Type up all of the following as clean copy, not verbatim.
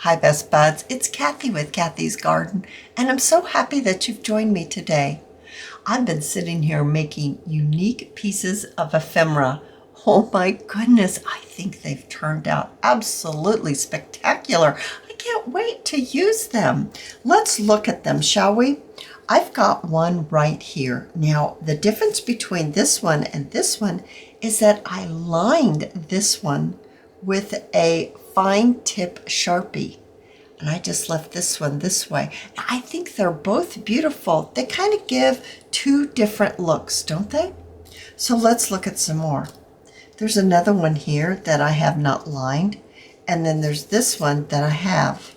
Hi Best Buds, it's Cathy with Cathy's Garden, and I'm so happy that you've joined me today. I've been sitting here making unique pieces of ephemera. Oh my goodness, I think they've turned out absolutely spectacular. I can't wait to use them. Let's look at them, shall we? I've got one right here. Now, the difference between this one and this one is that I lined this one with a fine tip Sharpie. And I just left this one this way. I think they're both beautiful. They kind of give two different looks, don't they? So let's look at some more. There's another one here that I have not lined. And then there's this one that I have.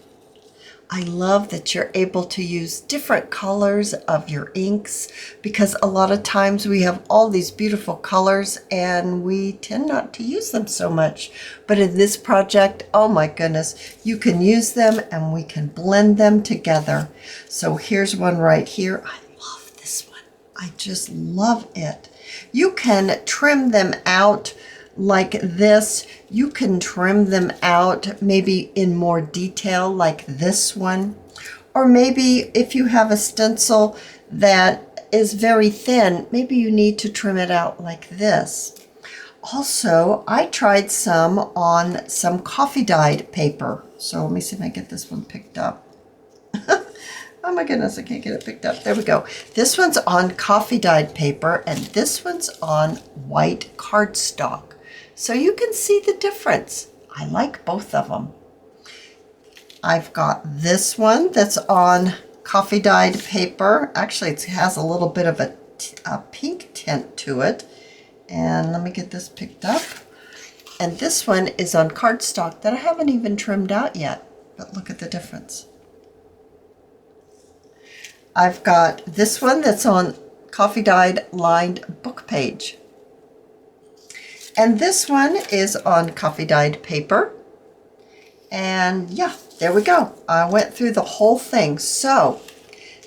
I love that you're able to use different colors of your inks because a lot of times we have all these beautiful colors and we tend not to use them so much. But in this project, oh my goodness, you can use them and we can blend them together. So here's one right here. I love this one. I just love it. You can trim them out like this. You can trim them out maybe in more detail like this one, or maybe if you have a stencil that is very thin, maybe you need to trim it out like this. Also, I tried some on some coffee dyed paper. So let me see if I get this one picked up. Oh my goodness, I can't get it picked up. There we go. This one's on coffee dyed paper and this one's on white cardstock. So you can see the difference. I like both of them. I've got this one that's on coffee dyed paper. Actually, it has a little bit of a pink tint to it. And let me get this picked up. And this one is on cardstock that I haven't even trimmed out yet. But look at the difference. I've got this one that's on coffee dyed lined book page. And this one is on coffee dyed paper. And yeah, there we go. I went through the whole thing. So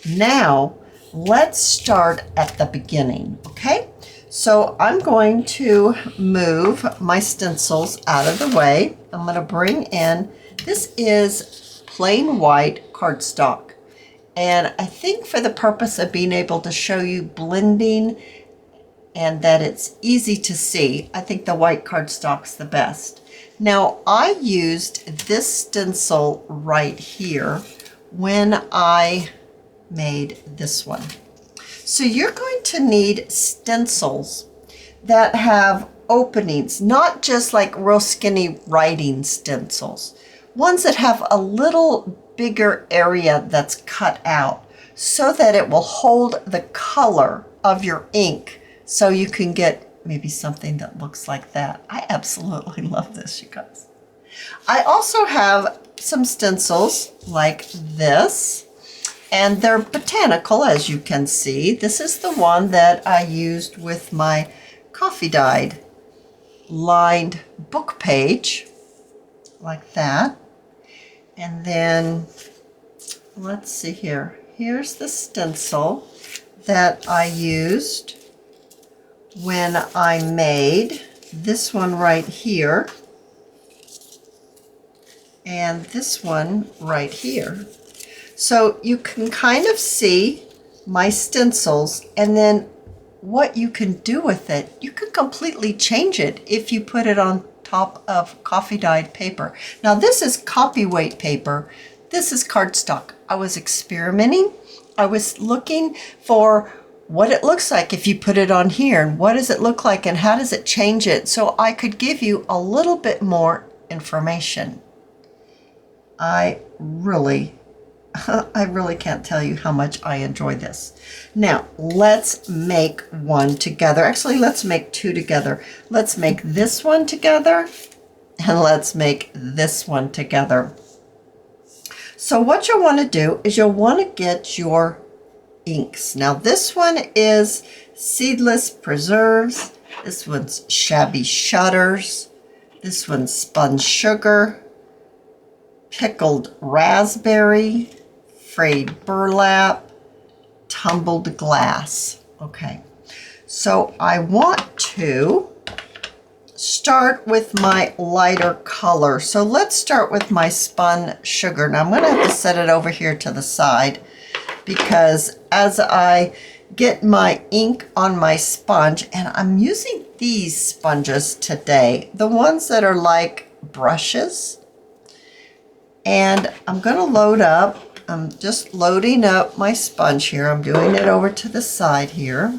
now let's start at the beginning, okay? So I'm going to move my stencils out of the way. I'm going to bring in, this is plain white cardstock. And I think for the purpose of being able to show you blending and that it's easy to see, I think the white cardstock's the best. Now, I used this stencil right here when I made this one. So you're going to need stencils that have openings, not just like real skinny writing stencils. Ones that have a little bigger area that's cut out so that it will hold the color of your ink. So you can get maybe something that looks like that. I absolutely love this, you guys. I also have some stencils like this, and they're botanical, as you can see. This is the one that I used with my coffee dyed lined book page, like that. And then, let's see here. Here's the stencil that I used when I made this one right here and this one right here. So you can kind of see my stencils and then what you can do with it. You can completely change it if you put it on top of coffee dyed paper. Now this is copy weight paper. This is cardstock. I was experimenting. I was looking for what it looks like if you put it on here and what does it look like and how does it change it, so I could give you a little bit more information. I really can't tell you how much I enjoy this. Now let's make one together. Actually, let's make two together. Let's make this one together and let's make this one together. So what you'll want to do is you'll want to get your inks. Now this one is Seedless Preserves. This one's Shabby Shutters. This one's Spun Sugar. Pickled Raspberry. Frayed Burlap. Tumbled Glass. Okay, so I want to start with my lighter color. So let's start with my spun sugar. Now I'm going to have to set it over here to the side because as I get my ink on my sponge, and I'm using these sponges today, the ones that are like brushes, and I'm going to load up. I'm just loading up my sponge here. I'm doing it over to the side here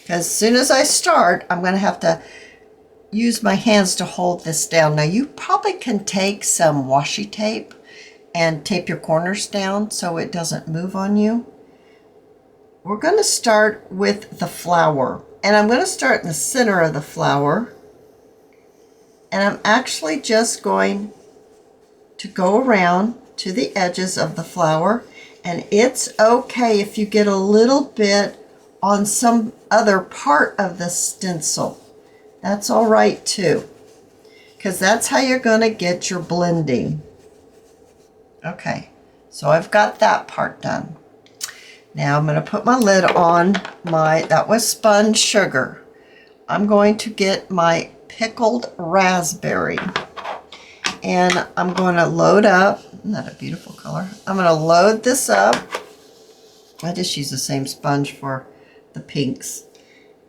because as soon as I start, I'm going to have to use my hands to hold this down. Now you probably can take some washi tape and tape your corners down so it doesn't move on you. We're going to start with the flower, and I'm going to start in the center of the flower, and I'm actually just going to go around to the edges of the flower, and it's okay if you get a little bit on some other part of the stencil. That's all right too, because that's how you're going to get your blending. Okay, so I've got that part done. Now I'm going to put my lid on that was spun sugar. I'm going to get my pickled raspberry, and I'm going to load up. Isn't that a beautiful color? I'm going to load this up. I just use the same sponge for the pinks.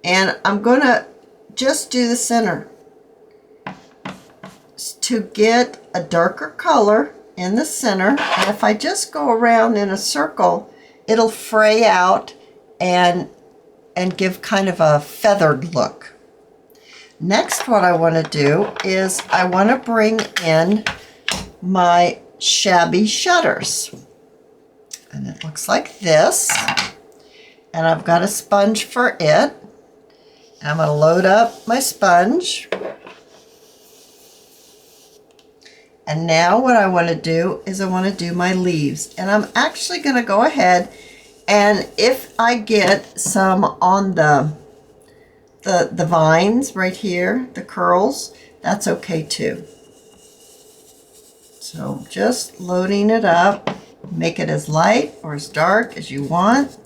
And I'm going to just do the center to get a darker color in the center. And if I just go around in a circle, it'll fray out and give kind of a feathered look. Next, what I want to do is I want to bring in my shabby shutters. And it looks like this. And I've got a sponge for it. And I'm going to load up my sponge. And now what I want to do is I want to do my leaves. And I'm actually going to go ahead, and if I get some on the vines right here, the curls, that's okay too. So just loading it up, make it as light or as dark as you want.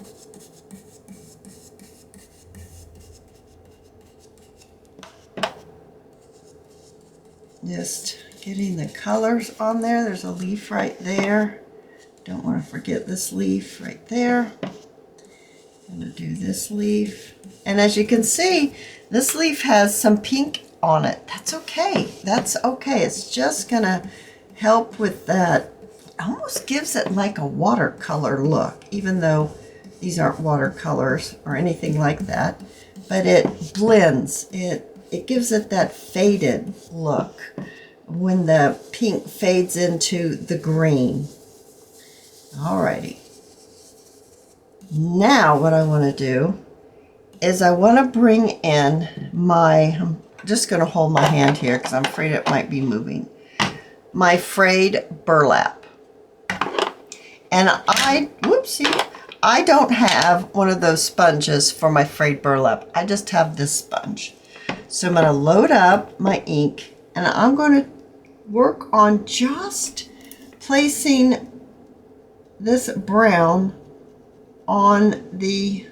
Just getting the colors on there. There's a leaf right there. Don't want to forget this leaf right there. I'm going to do this leaf. And as you can see, this leaf has some pink on it. That's okay. That's okay. It's just going to help with that. It almost gives it like a watercolor look, even though these aren't watercolors or anything like that. But it blends. It gives it that faded look when the pink fades into the green. Alrighty. Now what I want to do is I want to bring in I'm just going to hold my hand here because I'm afraid it might be moving. My frayed burlap. And I don't have one of those sponges for my frayed burlap. I just have this sponge. So I'm going to load up my ink, and I'm going to work on just placing this brown on the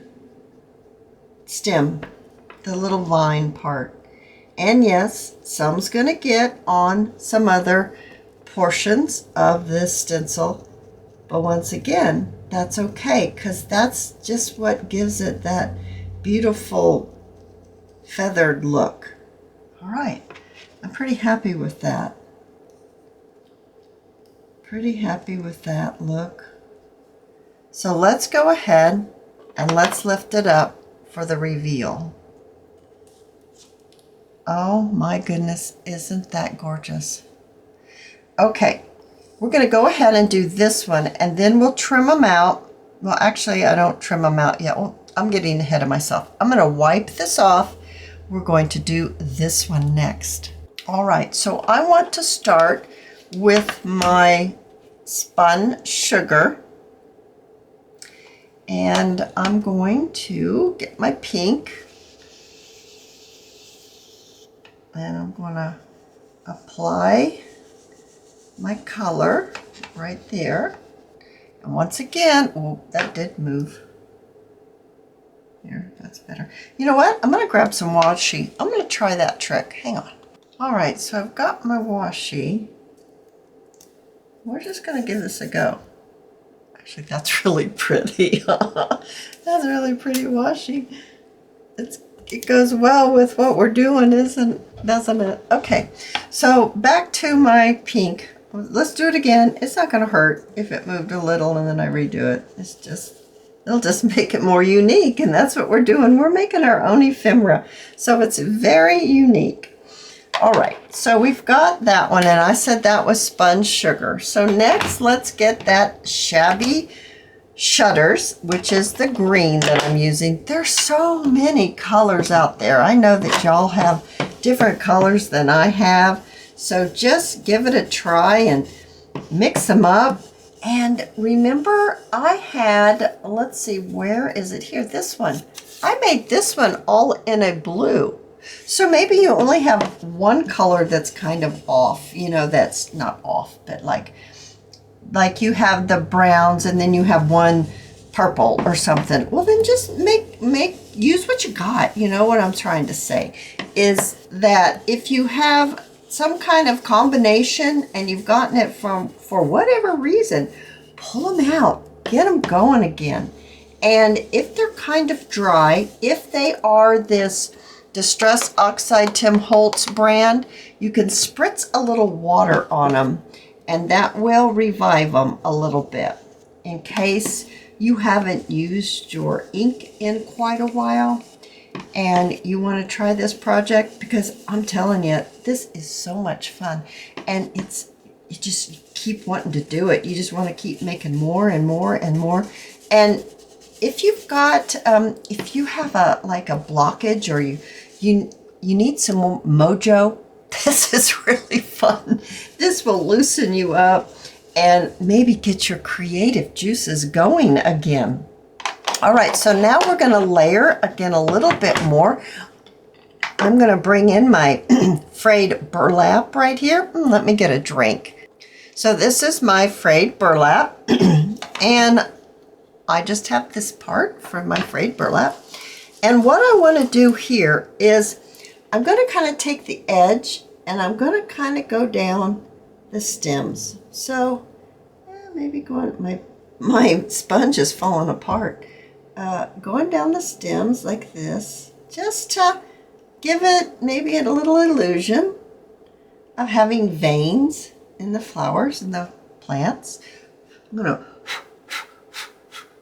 stem, the little vine part. And yes, some's going to get on some other portions of this stencil, but once again, that's okay, because that's just what gives it that beautiful feathered look. All right, I'm pretty happy with that. Pretty happy with that look. So let's go ahead and let's lift it up for the reveal. Oh my goodness, isn't that gorgeous? Okay, we're going to go ahead and do this one, and then we'll trim them out. Well, actually, I don't trim them out yet. Well, I'm getting ahead of myself. I'm going to wipe this off. We're going to do this one next. All right, so I want to start with my spun sugar. And I'm going to get my pink. And I'm going to apply my color right there. And once again, oh, that did move. Here, That's better. You know what? I'm going to grab some washi. I'm going to try that trick. Hang on. All right, so I've got my washi. We're just going to give this a go. Actually, that's really pretty. That's really pretty washi. It goes well with what we're doing, doesn't it? Okay, so back to my pink. Let's do it again. It's not going to hurt if it moved a little and then I redo it. It'll just make it more unique, and that's what we're doing. We're making our own ephemera, so it's very unique. All right, so we've got that one, and I said that was sponge sugar. So next, let's get that shabby shutters, which is the green that I'm using. There's so many colors out there. I know that y'all have different colors than I have, so just give it a try and mix them up. And remember, I had, let's see, where is it here? This one. I made this one all in a blue. So maybe you only have one color that's kind of off, you know, that's not off, but like you have the browns and then you have one purple or something. Well, then just use what you got. You know what I'm trying to say is that if you have some kind of combination and you've gotten it for whatever reason, pull them out, get them going again. And if they're kind of dry, if they are this Distress Oxide Tim Holtz brand, you can spritz a little water on them and that will revive them a little bit in case you haven't used your ink in quite a while and you want to try this project, because I'm telling you, this is so much fun, and you just keep wanting to do it. You just want to keep making more and more and more. And if you've got if you have a blockage, or you need some mojo, this is really fun. This will loosen you up and maybe get your creative juices going again. All right, so now we're going to layer again a little bit more. I'm going to bring in my frayed burlap right here. Let me get a drink. So this is my frayed burlap, and I just have this part for my frayed burlap. And what I want to do here is I'm going to kind of take the edge and I'm going to kind of go down the stems. So maybe going, my sponge is falling apart. Going down the stems like this, just to give it maybe a little illusion of having veins in the flowers and the plants. I'm going to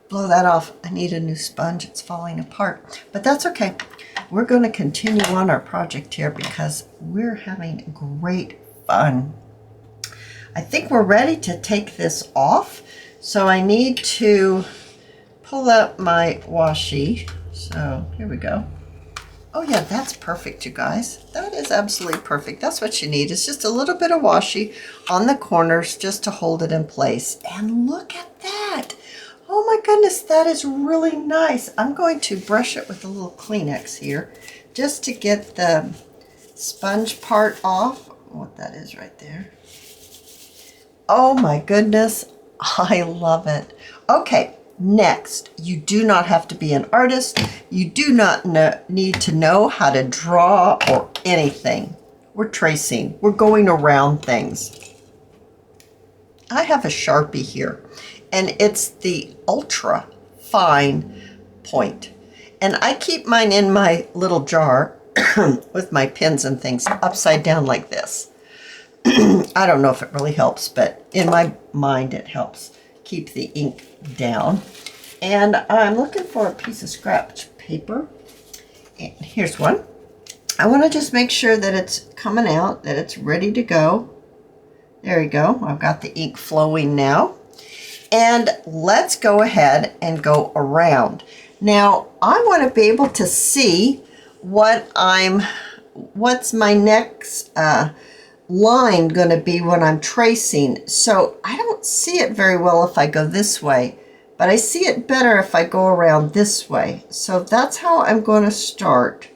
blow that off. I need a new sponge. It's falling apart, but that's okay. We're going to continue on our project here because we're having great fun. I think we're ready to take this off. So I need to pull out my washi. So here we go. Oh yeah, that's perfect, you guys. That is absolutely perfect. That's what you need. It's just a little bit of washi on the corners just to hold it in place. And look at that. Oh my goodness, that is really nice. I'm going to brush it with a little Kleenex here just to get the sponge part off. What that is right there. Oh my goodness, I love it. Okay, next, you do not have to be an artist. You do not need to know how to draw or anything. We're tracing. We're going around things. I have a Sharpie here, and it's the ultra fine point. And I keep mine in my little jar with my pens and things upside down like this. I don't know if it really helps, but in my mind it helps keep the ink down. And I'm looking for a piece of scrap paper. And here's one. I want to just make sure that it's coming out, that it's ready to go. There you go. I've got the ink flowing now. And let's go ahead and go around. Now, I want to be able to see what's my next line going to be when I'm tracing. So I don't see it very well if I go this way, but I see it better if I go around this way. So that's how I'm going to start.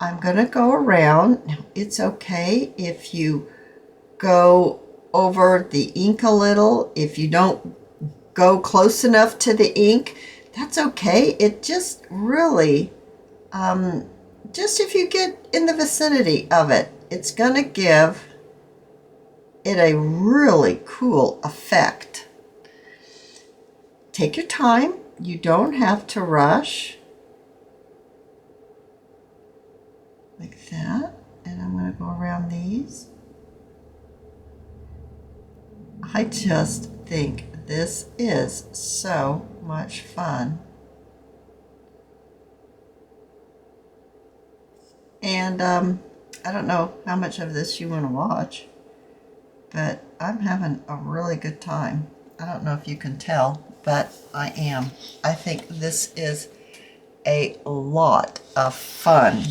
I'm going to go around. Now, it's okay if you go over the ink a little. If you don't go close enough to the ink, That's okay. It just really, just if you get in the vicinity of it, it's going to give it a really cool effect. Take your time. You don't have to rush. Like that. And I'm going to go around these. I just think this is so much fun. And I don't know how much of this you want to watch, but I'm having a really good time. I don't know if you can tell, but I am. I think this is a lot of fun.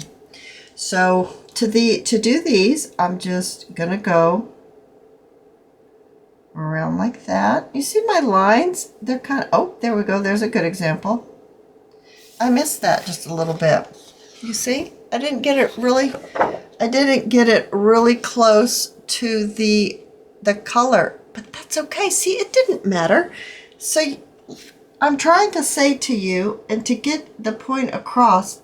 So to do these, I'm just going to go around like that. You see my lines? They're kind of, oh, there we go. There's a good example. I missed that just a little bit. You see? I didn't get it really close to the color, but that's okay. See, it didn't matter. So I'm trying to say to you and to get the point across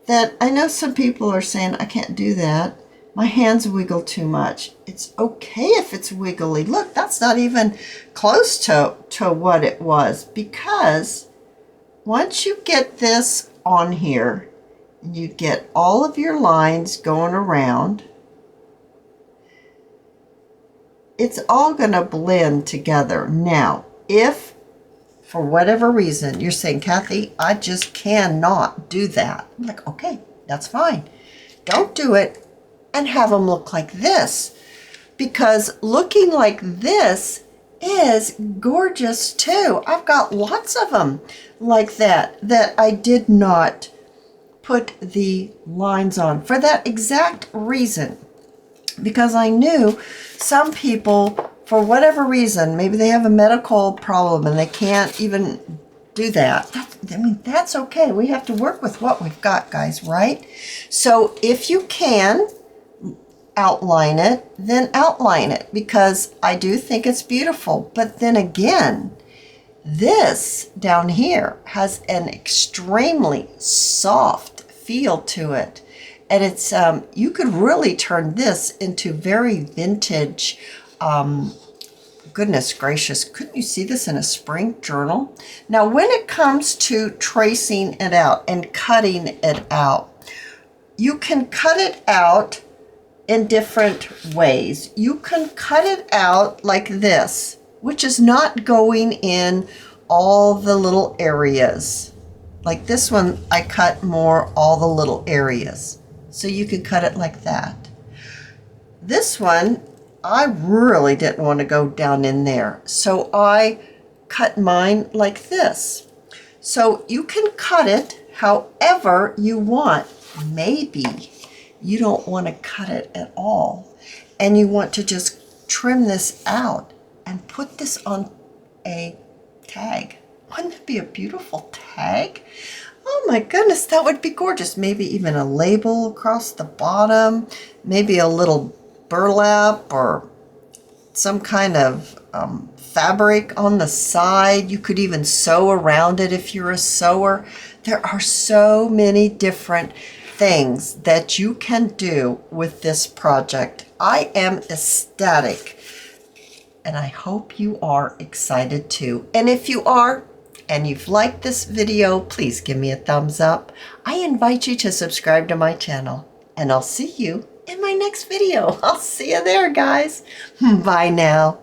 that I know some people are saying, I can't do that. My hands wiggle too much. It's okay if it's wiggly. Look, that's not even close to what it was, because once you get this on here, and you get all of your lines going around, it's all going to blend together. Now, if for whatever reason you're saying, Cathy, I just cannot do that, I'm like, okay, that's fine. Don't do it and have them look like this, because looking like this is gorgeous too. I've got lots of them like that I did not put the lines on for that exact reason, because I knew some people, for whatever reason, maybe they have a medical problem and they can't even do that. I mean, that's okay. We have to work with what we've got, guys, right? So if you can outline it, then outline it, because I do think it's beautiful. But then again, this down here has an extremely soft feel to it, and it's you could really turn this into very vintage. Goodness gracious, couldn't you see this in a spring journal? Now, when it comes to tracing it out and cutting it out, you can cut it out in different ways. You can cut it out like this, which is not going in all the little areas. Like this one, I cut more all the little areas. So you can cut it like that. This one, I really didn't want to go down in there. So I cut mine like this. So you can cut it however you want. Maybe you don't want to cut it at all, and you want to just trim this out and put this on a tag. Wouldn't that be a beautiful tag? Oh my goodness, that would be gorgeous. Maybe even a label across the bottom, maybe a little burlap or some kind of fabric on the side. You could even sew around it if you're a sewer. There are so many different things that you can do with this project. I am ecstatic, and I hope you are excited too. And if you are, and you've liked this video, please give me a thumbs up. I invite you to subscribe to my channel, and I'll see you in my next video. I'll see you there, guys. Bye now.